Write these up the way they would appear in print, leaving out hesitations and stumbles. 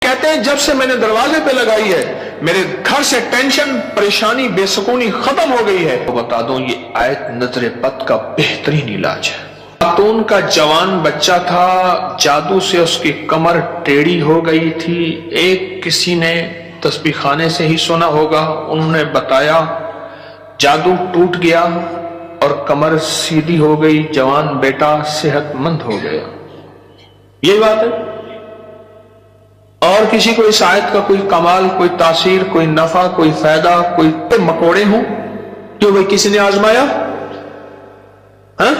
کہتے ہیں جب سے میں نے دروازے پہ لگائی ہے میرے گھر سے ٹینشن، پریشانی، بے سکونی ختم ہو گئی ہے۔ بتا دوں یہ آیت نظر بد کا بہترین علاج ہے۔ خاتون کا جوان بچہ تھا، جادو سے اس کی کمر ٹیڑھی ہو گئی تھی۔ ایک کسی نے تسبیح خانے سے ہی سنا ہوگا، انہوں نے بتایا، جادو ٹوٹ گیا اور کمر سیدھی ہو گئی، جوان بیٹا صحت مند ہو گیا۔ یہی بات ہے۔ اور کسی کو اس آیت کا کوئی کمال، کوئی تاثیر، کوئی نفع، کوئی فائدہ، کوئی مکوڑے ہوں جو بھائی کسی نے آزمایا؟ ہاں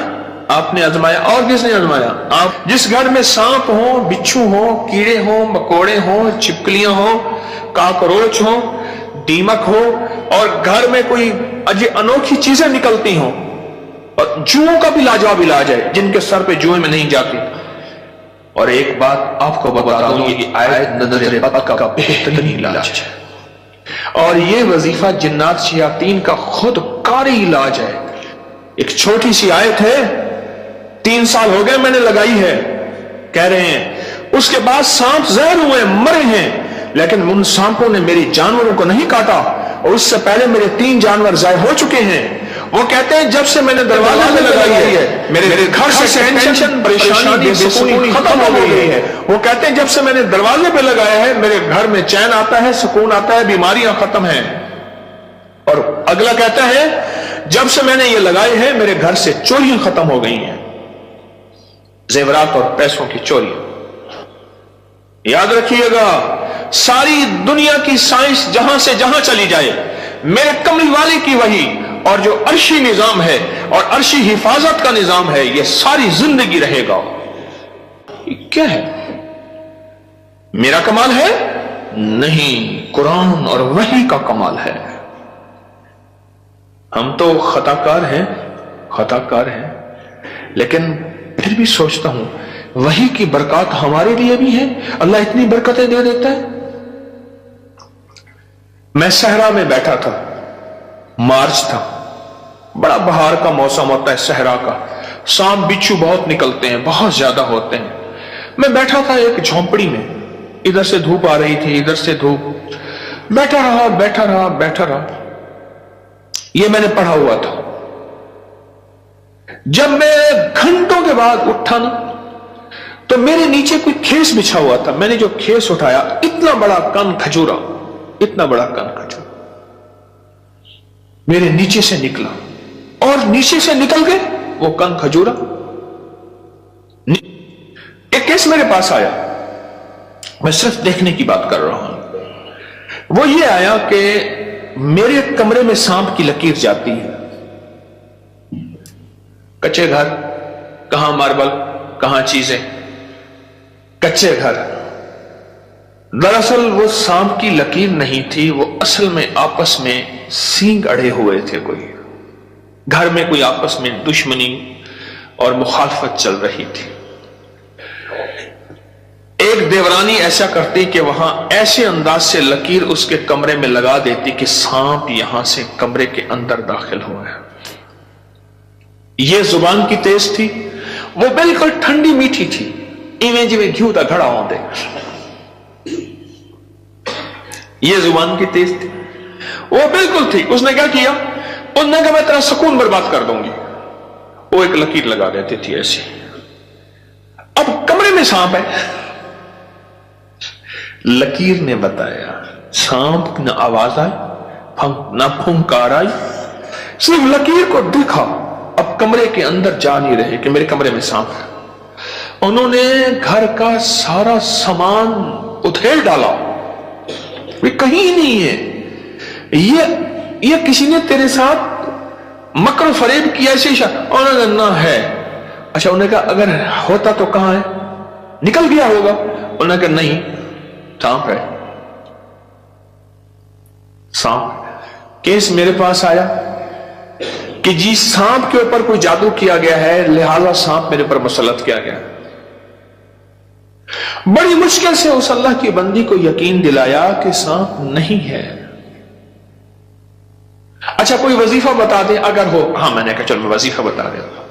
آپ نے آزمایا، اور کس نے آزمایا؟ آپ۔ جس گھر میں سانپ ہوں، بچھو ہوں، کیڑے ہوں، مکوڑے ہوں، چھپکلیاں ہوں، کاکروچ ہوں، دیمک ہو، اور گھر میں کوئی انوکھی چیزیں نکلتی ہوں، اور جوؤں کا بھی لاجواب علاج ہے جن کے سر پہ جوئیں میں نہیں جاتی۔ اور ایک بات آپ کو بتا دوں، یہ آیت نظر بد کا بہترین علاج ہے، اور یہ وظیفہ جنات شیاطین کا خود کاری علاج ہے۔ ایک چھوٹی سی آیت ہے، 3 سال ہو گئے میں نے لگائی ہے، کہہ رہے ہیں اس کے بعد سانپ زہر ہوئے، مرے ہیں، لیکن ان سانپوں نے میری جانوروں کو نہیں کاٹا، اور اس سے پہلے میرے 3 جانور ضائع ہو چکے ہیں۔ وہ کہتے ہیں جب سے میں نے دروازہ میں لگائی ہے میرے گھر سے ٹینشن، پریشانی، بے سکونی ختم ہو گئی ہے۔ وہ کہتے ہیں جب سے میں نے دروازے پہ لگایا ہے میرے گھر میں چین آتا ہے، سکون آتا ہے، بیماریاں ختم ہیں۔ اور اگلا کہتا ہے جب سے میں نے یہ لگائے ہیں میرے گھر سے چوریاں ختم ہو گئی ہیں، زیورات اور پیسوں کی چوریاں۔ یاد رکھیے گا، ساری دنیا کی سائنس جہاں سے جہاں چلی جائے، میرے کملی والے کی وحی اور جو عرشی نظام ہے اور عرشی حفاظت کا نظام ہے، یہ ساری زندگی رہے گا۔ یہ کیا ہے؟ میرا کمال ہے؟ نہیں، قرآن اور وحی کا کمال ہے۔ ہم تو خطا کار ہیں، لیکن پھر بھی سوچتا ہوں وحی کی برکات ہمارے لیے بھی ہے، اللہ اتنی برکتیں دے دیتا ہے۔ میں صحرا میں بیٹھا تھا، مارچ تھا، بڑا بہار کا موسم ہوتا ہے صحرا کا، سانپ بچھو بہت نکلتے ہیں، بہت زیادہ ہوتے ہیں۔ میں بیٹھا تھا ایک جھونپڑی میں، ادھر سے دھوپ آ رہی تھی، ادھر سے دھوپ، بیٹھا رہا۔ یہ میں نے پڑھا ہوا تھا۔ جب میں گھنٹوں کے بعد اٹھا نا، تو میرے نیچے کوئی کھیس بچھا ہوا تھا۔ میں نے جو کھیس اٹھایا، اتنا بڑا کن کھجورا میرے نیچے سے نکلا، اور نیچے سے نکل کے وہ کن کھجورا ایک کیس میرے پاس آیا۔ میں صرف دیکھنے کی بات کر رہا ہوں۔ وہ یہ آیا کہ میرے کمرے میں سانپ کی لکیر جاتی ہے۔ کچے گھر، کہاں ماربل، کہاں چیزیں، کچے گھر۔ دراصل وہ سانپ کی لکیر نہیں تھی، وہ اصل میں آپس میں سینگ اڑے ہوئے تھے۔ کوئی گھر میں کوئی آپس میں دشمنی اور مخالفت چل رہی تھی۔ ایک دیورانی ایسا کرتی کہ وہاں ایسے انداز سے لکیر اس کے کمرے میں لگا دیتی کہ سانپ یہاں سے کمرے کے اندر داخل ہوا ہے۔ یہ زبان کی تیز تھی، وہ بالکل ٹھنڈی میٹھی تھی، ایویں جی میں گھیو دا گھڑا ہوں دے۔ یہ زبان کی تیز تھی، وہ بالکل تھی۔ اس نے کیا کیا؟ اس نے کہا میں تیرا سکون برباد کر دوں گی۔ وہ ایک لکیر لگا دیتی تھی ایسی۔ اب کمرے میں سانپ ہے، لکیر نے بتایا، سانپ نہ آواز آئی نہ پھنکار آئی، صرف لکیر کو دیکھا۔ اب کمرے کے اندر جا نہیں رہے کہ میرے کمرے میں سانپ ہے۔ انہوں نے گھر کا سارا سامان ادھیڑ ڈالا، کہیں نہیں ہے۔ یہ کسی نے تیرے ساتھ مکر و فریب کیا ایسے ہی؟ انہوں نے نہ ہے۔ اچھا، انہوں نے کہا اگر ہوتا تو کہاں ہے؟ نکل گیا ہوگا۔ انہوں نے کہا نہیں، سانپ ہے، سانپ۔ کیس میرے پاس آیا کہ جی سانپ کے اوپر کوئی جادو کیا گیا ہے، لہذا سانپ میرے پر مسلط کیا گیا۔ بڑی مشکل سے اس اللہ کی بندی کو یقین دلایا کہ سانپ نہیں ہے۔ اچھا کوئی وظیفہ بتا دے اگر ہو۔ ہاں، میں نے کہا چل میں وظیفہ بتا دیتا ہوں۔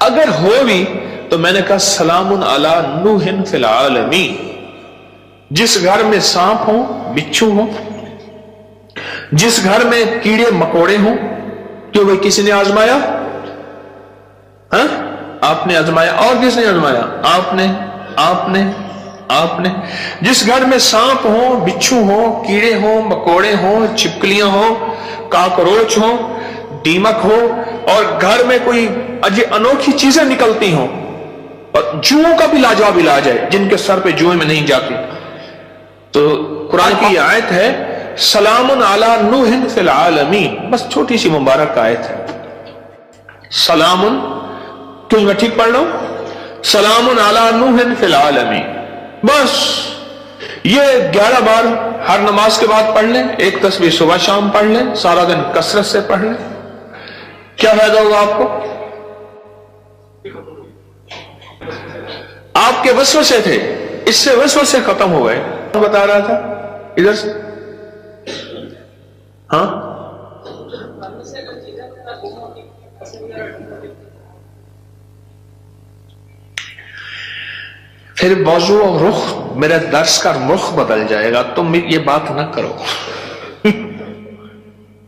اگر ہو بھی تو میں نے کہا سلام علی نوح فی العالمین، जिस घर में सांप हो, बिच्छू हो, जिस घर में कीड़े मकोड़े हो, क्यों भाई किसी ने आजमाया? हाँ? आपने आजमाया। और किसने आजमाया? आपने आपने आपने। जिस घर में सांप हो, बिच्छू हो, कीड़े हो, मकोड़े हो, छिपकलियां हो, काकरोच हो, दीमक हो, और घर में कोई अनोखी चीजें निकलती हो, और जुओं का भी लाजवाब इलाज है जिनके सर पे जुएं में नहीं जाती। तो कुरान की आयत है सलामुन अला नूहिन फिल आलमीन, बस छोटी सी मुबारक आयत है। सलामुन, क्यों मैं ठीक पढ़ रहा हूं? सलामुन अला नूहिन फिल आलमीन, बस ये 11 बार हर नमाज के बाद पढ़ लें, एक तस्बीह सुबह शाम पढ़ लें, सारा दिन कसरत से पढ़ लें, क्या फायदा होगा आपको? आपके वसवसे थे, इससे वसवसे खत्म हो गए। बता रहा था इधर से, हाँ, फिर मौजू और रुख, मेरे दर्स का रुख बदल जाएगा। तुम ये बात ना करो।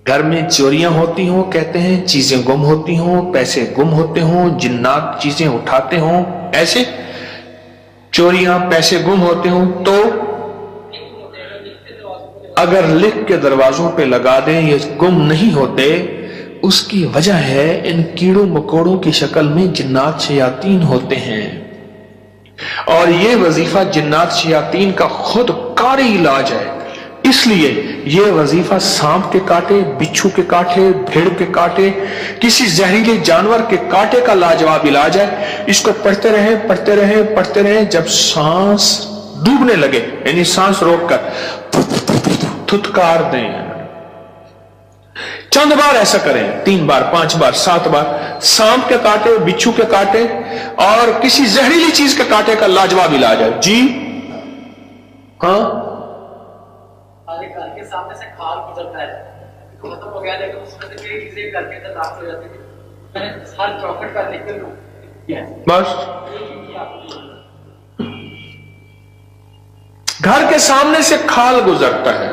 घर में चोरियां होती हो, कहते हैं चीजें गुम होती हो, पैसे गुम होते हो, जिन्नात चीजें उठाते हो, ऐसे चोरियां पैसे गुम होते हो, तो अगर लिख के दरवाजों पे लगा दें ये गुम नहीं होते, उसकी वजह है इन कीड़ों मकोड़ों की शक्ल में जिन्नात शयातीन होते हैं, और ये वजीफा जिन्नात शयातीन का खुद कारी इलाज है। इसलिए ये वजीफा सांप के काटे, बिच्छू के काटे, भेड़ के काटे, किसी जहरीले जानवर के काटे का लाजवाब इलाज है। इसको पढ़ते रहे पढ़ते रहे पढ़ते रहे, जब सांस डूबने लगे, यानी सांस रोककर थुतकार दें। चंद बार ऐसा करें, 3 बार, 5 बार, 7 बार। सांप के काटे, बिच्छू के काटे और किसी जहरीली चीज के काटे का लाजवाब इलाज है। जी हाँ, घर के सामने से खाल गुजरता है, खत्म हो गया, लेकिन उसमें से कई चीजें घर के अंदर दाखिल हो जाती थी। मैंने हर चौखट का लिख कर बस घर के सामने से खाल गुजरता है,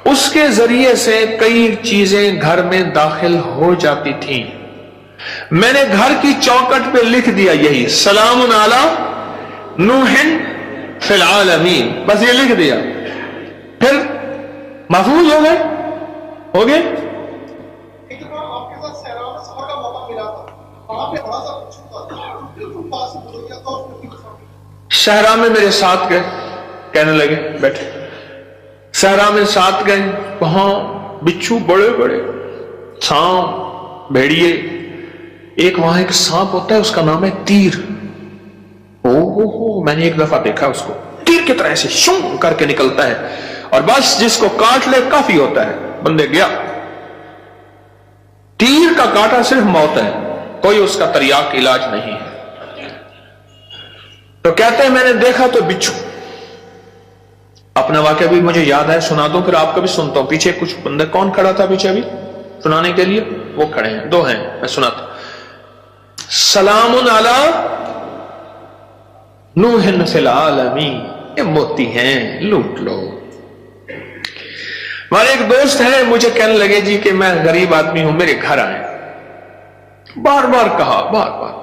उसके जरिए से कई चीजें घर में दाखिल हो जाती थी। मैंने घर की चौखट पे लिख दिया यही सलामुन अला नूहिन फिल आलमीन, बस ये लिख दिया, फिर महफूज हो गए। एक बार आपके साथ सहरा में सफर का मौका मिला था, वहां पे बड़ा सा बिच्छू था, बिल्कुल पास में गुजर गया था, उसने सहरा में मेरे साथ गए, कहने लगे बैठे, सहरा में साथ गए, वहां बिच्छू बड़े बड़े, सांप, भेड़िए, एक वहां एक सांप होता है उसका नाम है तीर। ओ मैंने एक दफा देखा उसको, तीर की तरह से शूं करके निकलता है, और बस जिसको काट ले काफी होता है, बंदे गया। तीर का काटा सिर्फ मौत है, कोई उसका तरियाक इलाज नहीं है। तो कहते हैं मैंने देखा तो बिच्छू। अपना वाकया भी मुझे याद है, सुना दो फिर आपका भी सुनता हूं। पीछे कुछ बंदे, कौन खड़ा था पीछे अभी सुनाने के लिए? वो खड़े हैं, 2 हैं, मैं सुनाता। सलामुन अला नूहिन फिल आलमीन, ये मोती हैं, लूट लो। हमारे एक दोस्त है, मुझे कहने लगे जी कि मैं गरीब आदमी हूं, मेरे घर आए। बार बार कहा, बार बार।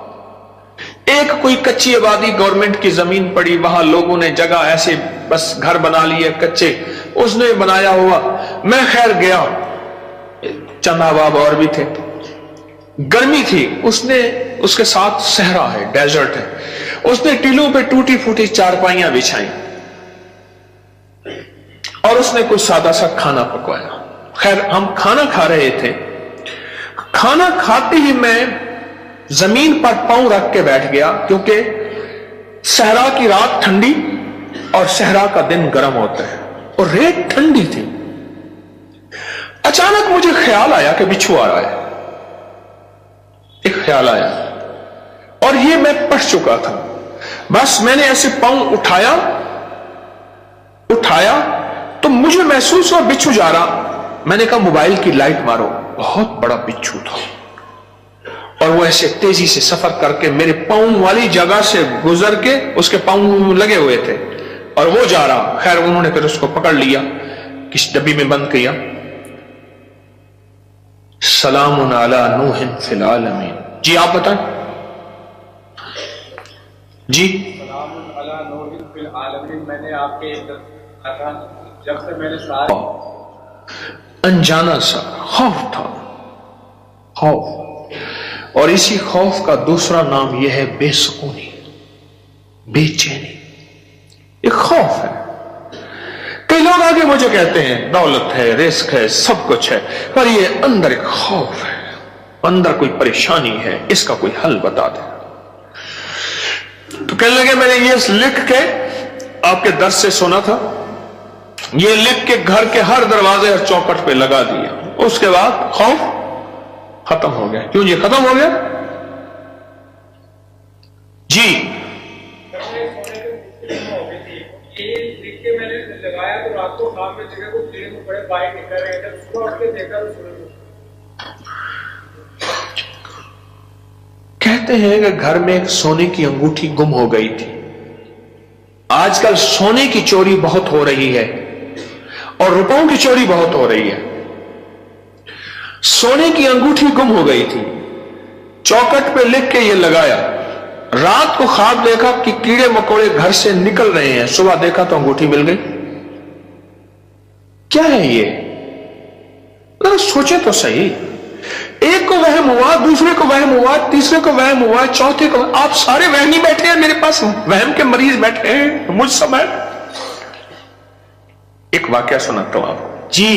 एक कोई कच्ची आबादी गवर्नमेंट की जमीन पड़ी, वहां लोगों ने जगह ऐसे बस घर बना लिए कच्चे, उसने बनाया हुआ। मैं खैर गया, चंद अहबाब और भी थे, गर्मी थी, उसने उसके साथ सहरा है, डेजर्ट है, उसने टीलों पे टूटी फूटी चारपाइयां बिछाई और उसने कोई सादा सा खाना पकवाया। खैर हम खाना खा रहे थे, खाना खाते ही मैं जमीन पर पांव रख के बैठ गया, क्योंकि सहरा की रात ठंडी और सहरा का दिन गर्म होता है, और रेत ठंडी थी। अचानक मुझे ख्याल आया कि बिच्छू आ रहा है, एक ख्याल आया, और ये मैं पढ़ चुका था। बस मैंने ऐसे पांव उठाया तो मुझे महसूस हुआ बिच्छू जा रहा। मैंने कहा मोबाइल की लाइट मारो, बहुत बड़ा बिच्छू था, और वो ऐसे तेजी से सफर करके मेरे पांव वाली जगह से गुजर के, उसके पांव लगे हुए थे, और वो जा रहा। खैर उन्होंने फिर उसको पकड़ लिया, किस डब्बी में बंद किया। सलामुन अला नूहिन फिल आलमीन। जी आप बताएं। जी सलामुन अला नूहिन फिल आलमीन, मैंने आपके कहा जब से मैंने सारे अनजाना सा खौफ था, खौफ। और इसी खौफ का दूसरा नाम यह है बेसुकूनी, बेचैनी। एक खौफ है। कई लोग आगे मुझे कहते हैं दौलत है, रिस्क है, सब कुछ है, पर ये अंदर एक खौफ है, अंदर कोई परेशानी है, इसका कोई हल बता दे। तो कहने लगे मैंने ये लिख के आपके दर्स से सुना था, ये लिख के घर के हर दरवाजे और चौखट पे लगा दिया। उसके बाद खौफ खत्म हो गया। क्यों ये खत्म हो गया? जी ये लिख के मैंने लगाया तो रात को शाम में जगह को प्लेन में बड़े बाइक निकल रहे थे, सुबह उठ के देखा तो सुन कहते हैं कि घर में एक सोने की अंगूठी गुम हो गई थी। आजकल सोने की चोरी बहुत हो रही है और रुपयों की चोरी बहुत हो रही है। सोने की अंगूठी गुम हो गई थी, चौखट पे लिख के ये लगाया। रात को ख्वाब देखा कि कीड़े मकोड़े घर से निकल रहे हैं, सुबह देखा तो अंगूठी मिल गई। क्या है ये? जरा सोचे तो सही। एक को वहम हुआ, दूसरे को वहम हुआ, तीसरे को वहम हुआ, चौथे को। आप सारे वहमी बैठे हैं, मेरे पास वहम के मरीज बैठे हैं मुझ समय। एक वाकया सुनाता हूं आपको। जी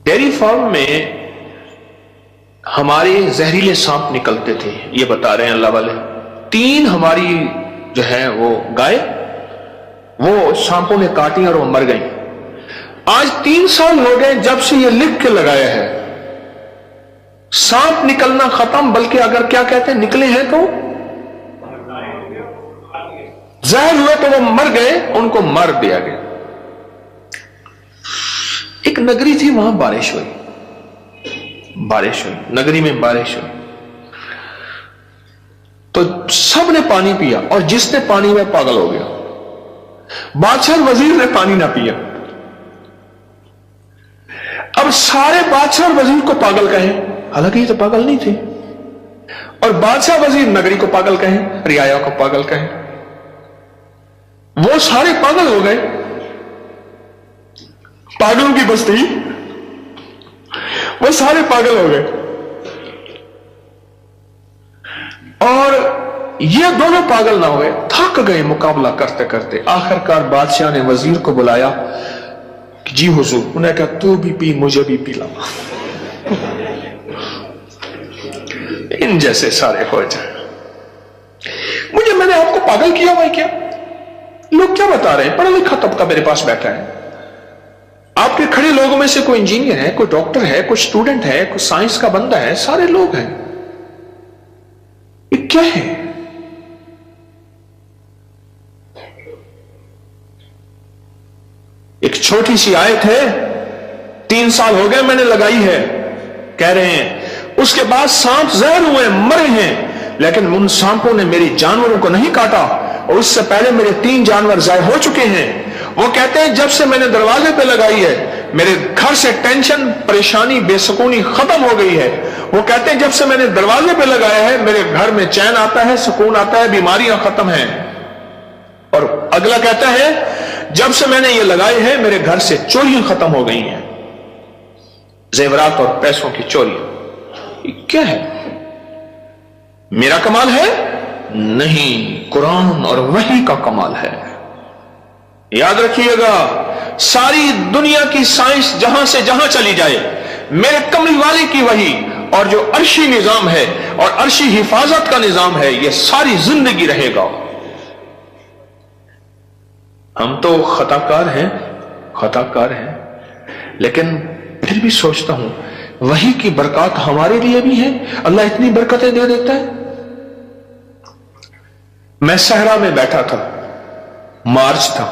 डेयरी फार्म में हमारे जहरीले सांप निकलते थे, ये बता रहे हैं अल्लाह वाले। 3 हमारी जो है वो गाय, वो सांपों ने काटी और वो मर गई। आज 3 साल हो गए जब से ये लिख के लगाया है। सांप निकलना खत्म, बल्कि अगर क्या कहते हैं निकले हैं तो जहर हुए तो वो मर गए, उनको मार दिया गया। एक नगरी थी, वहां बारिश हुई, नगरी में बारिश हुई तो सबने पानी पिया और जिसने पानी में पागल हो गया। बादशाह और वजीर ने पानी ना पिया। अब सारे बादशाह और वजीर को पागल कहें, हालांकि ये तो पागल नहीं थे, और बादशाह वजीर नगरी को पागल कहें, रियाया को पागल कहें। वो सारे पागल हो गए। पागलों की बस्ती, वो सारे पागल हो गए। और ये दोनों पागल ना हुए, थक गए मुकाबला करते करते। आखिरकार बादशाह ने वजीर को बुलाया कि जी हुजूर। उन्हें कहा तू भी पी, मुझे भी पिला, इन जैसे सारे हो जाए। मैंने आपको पागल किया भाई? क्या लोग क्या बता रहे हैं? पढ़ा लिखा तबका मेरे पास बैठा है। आपके खड़े लोगों में से कोई इंजीनियर है, कोई डॉक्टर है, कोई स्टूडेंट है, कोई साइंस का बंदा है, सारे लोग हैं। ये क्या है? एक छोटी सी आयत है, 3 साल हो गए मैंने लगाई है, कह रहे हैं उसके बाद सांप जहर हुए, मरे हैं, लेकिन उन सांपों ने मेरी जानवरों को नहीं काटा, और उससे पहले मेरे 3 जानवर जाए हो चुके हैं। वो कहते हैं जब से मैंने दरवाजे पे लगाई है, मेरे घर से टेंशन, परेशानी, बेसुकूनी खत्म हो गई है। वो कहते हैं जब से मैंने दरवाजे पे लगाया है, मेरे घर में चैन आता है, सुकून आता है, बीमारियां खत्म हैं। और अगला कहता है जब से मैंने ये लगाए हैं, मेरे घर से चोरियां खत्म हो गई हैं, जेवरात और पैसों की चोरियां। क्या है? मेरा कमाल है? नहीं, कुरान और वही का कमाल है। याद रखिएगा, सारी दुनिया की साइंस जहां से जहां चली जाए, मेरे कमली वाले की वही और जो अर्शी निजाम है और अर्शी हिफाजत का निजाम है, यह सारी जिंदगी रहेगा। हम तो खताकार हैं, लेकिन फिर भी सोचता हूं वही की बरकत हमारे लिए भी है। अल्लाह इतनी बरकतें दे देता है। मैं सहरा में बैठा था, मार्च था,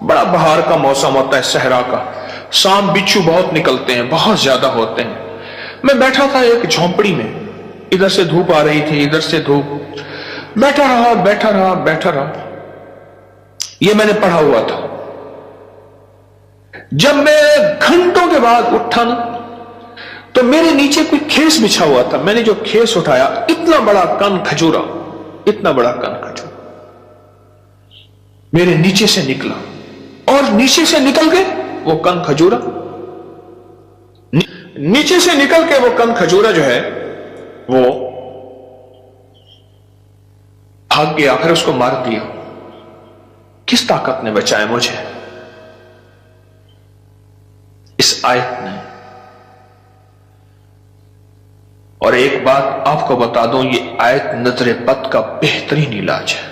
बड़ा बहार का मौसम होता है सहरा का, सांप बिच्छू बहुत निकलते हैं, बहुत ज्यादा होते हैं। मैं बैठा था एक झोंपड़ी में, इधर से धूप आ रही थी, इधर से धूप, बैठा रहा बैठा रहा बैठा रहा। ये मैंने पढ़ा हुआ था। जब मैं घंटों के बाद उठा ना, तो मेरे नीचे कोई खेस बिछा हुआ था। मैंने जो खेस उठाया, इतना बड़ा कन खजूरा, इतना बड़ा कन खजूरा मेरे नीचे से निकला, और नीचे से निकल के वो कन खजूरा, नीचे से निकल के वो कन खजूरा जो है वो भाग गया, फिर उसको मार दिया। किस ताकत ने बचाया मुझे? इस आयत ने। और एक बात आपको बता दूं, ये आयत नजर बद का बेहतरीन इलाज है।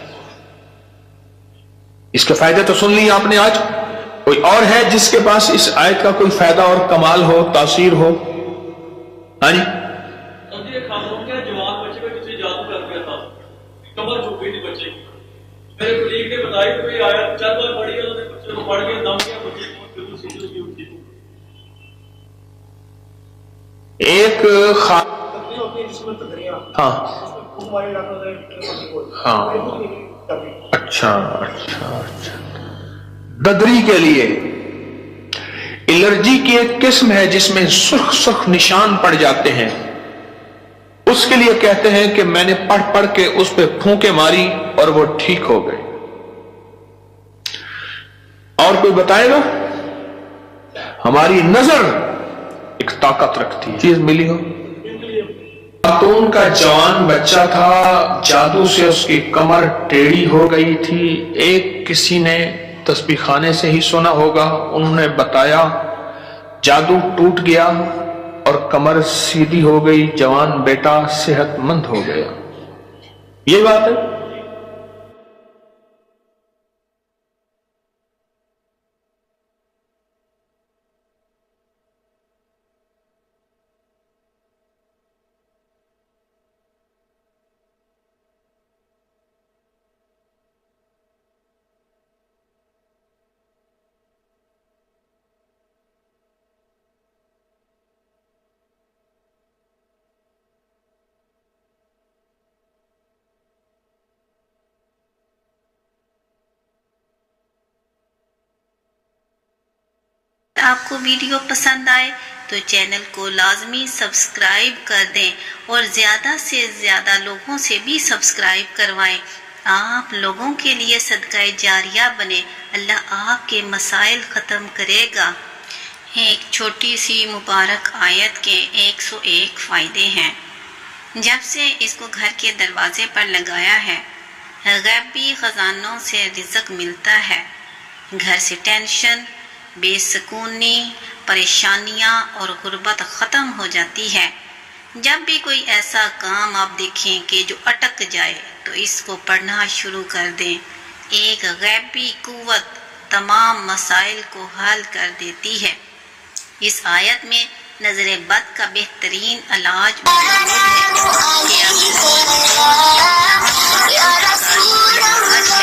इसके फायदे तो सुन लिए आपने आज। कोई और है जिसके पास इस आयत का कोई फायदा और कमाल हो, तासीर हो? हाँ जी, जवान बच्चे में किसी जादू कर गया था, कमर झुक गई थी बच्चे। मेरे कुलीग ने बताई कि भाई आयत 4 बार पढ़ी, उन्होंने बच्चे को पढ़ के दम किया, बच्चे बिल्कुल सीधी उठी। एक हाँ हाँ, अच्छा अच्छा अच्छा। गदरी के लिए एलर्जी की एक किस्म है जिसमें सुर्ख सुर्ख निशान पड़ जाते हैं। उसके लिए कहते हैं कि मैंने पढ़ पढ़ के उस पे फूंके मारी और वो ठीक हो गए। और कोई बताएगा? हमारी नजर एक ताकत रखती है। चीज मिली हो? खातून का जवान बच्चा था, जादू से उसकी कमर टेढ़ी हो गई थी। एक किसी ने तस्बीह खाने से ही सुना होगा, उन्होंने बताया जादू टूट गया और कमर सीधी हो गई, जवान बेटा सेहतमंद हो गया। ये बात है। आपको वीडियो पसंद आए तो चैनल को लाजमी सब्सक्राइब कर दें और ज़्यादा से ज़्यादा लोगों से भी सब्सक्राइब करवाएं। आप लोगों के लिए सदका जारिया बने। अल्लाह आपके मसाइल ख़त्म करेगा। एक छोटी सी मुबारक आयत के 101 फ़ायदे हैं। जब से इसको घर के दरवाजे पर लगाया है, गैबी ख़जानों से रिज़्क़ मिलता है। घर से टेंशन, बेसुकूनी, परेशानियां और गुर्बत ख़त्म हो जाती है। जब भी कोई ऐसा काम आप देखें कि जो अटक जाए तो इसको पढ़ना शुरू कर दें। एक गैबी कुव्वत तमाम मसाइल को हल कर देती है। इस आयत में नजर बद का बेहतरीन इलाज मौजूद है कि